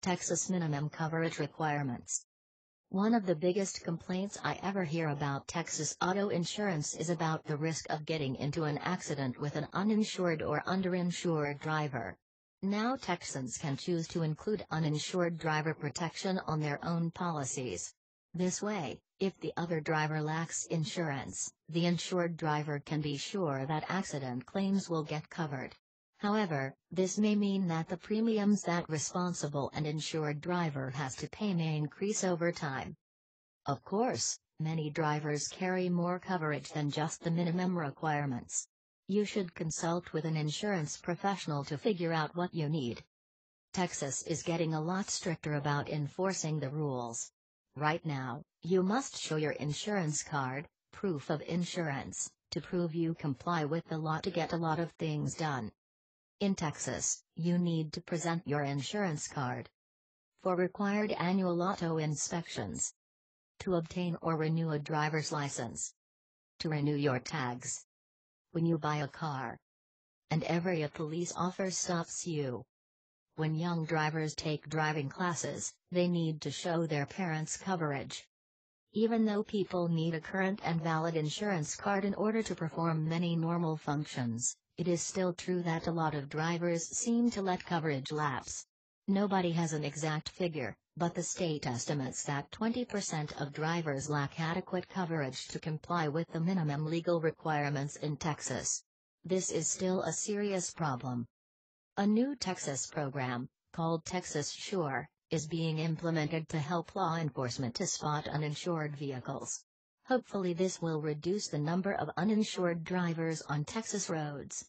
Texas minimum coverage requirements. One of the biggest complaints I ever hear about Texas auto insurance is about the risk of getting into an accident with an uninsured or underinsured driver. Now Texans can choose to include uninsured driver protection on their own policies. This way, if the other driver lacks insurance, the insured driver can be sure that accident claims will get covered. However, this may mean that the premiums that responsible and insured driver has to pay may increase over time. Of course, many drivers carry more coverage than just the minimum requirements. You should consult with an insurance professional to figure out what you need. Texas is getting a lot stricter about enforcing the rules. Right now, you must show your insurance card, proof of insurance, to prove you comply with the law to get a lot of things done. In Texas, you need to present your insurance card for required annual auto inspections, to obtain or renew a driver's license, to renew your tags when you buy a car, and every police officer stops you. When young drivers take driving classes, they need to show their parents' coverage. Even though people need a current and valid insurance card in order to perform many normal functions, it is still true that a lot of drivers seem to let coverage lapse. Nobody has an exact figure, but the state estimates that 20% of drivers lack adequate coverage to comply with the minimum legal requirements in Texas. This is still a serious problem. A new Texas program, called Texas Sure, is being implemented to help law enforcement to spot uninsured vehicles. Hopefully this will reduce the number of uninsured drivers on Texas roads.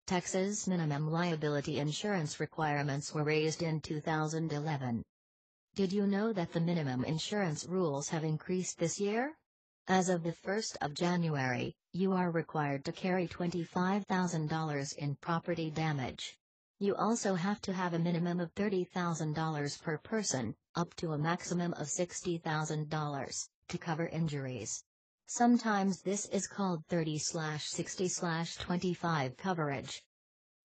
Texas minimum liability insurance requirements were raised in 2011. Did you know that the minimum insurance rules have increased this year? As of the 1st of January, you are required to carry $25,000 in property damage. You also have to have a minimum of $30,000 per person, up to a maximum of $60,000, to cover injuries. Sometimes this is called 30/60/25 coverage.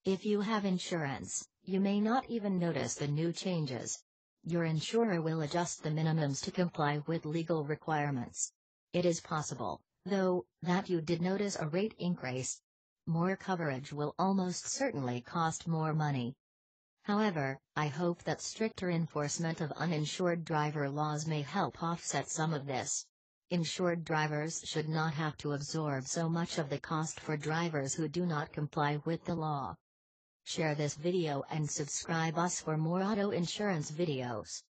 If you have insurance, you may not even notice the new changes. Your insurer will adjust the minimums to comply with legal requirements. It is possible, though, that you did notice a rate increase. More coverage will almost certainly cost more money. However, I hope that stricter enforcement of uninsured driver laws may help offset some of this. Insured drivers should not have to absorb so much of the cost for drivers who do not comply with the law. Share this video and subscribe us for more auto insurance videos.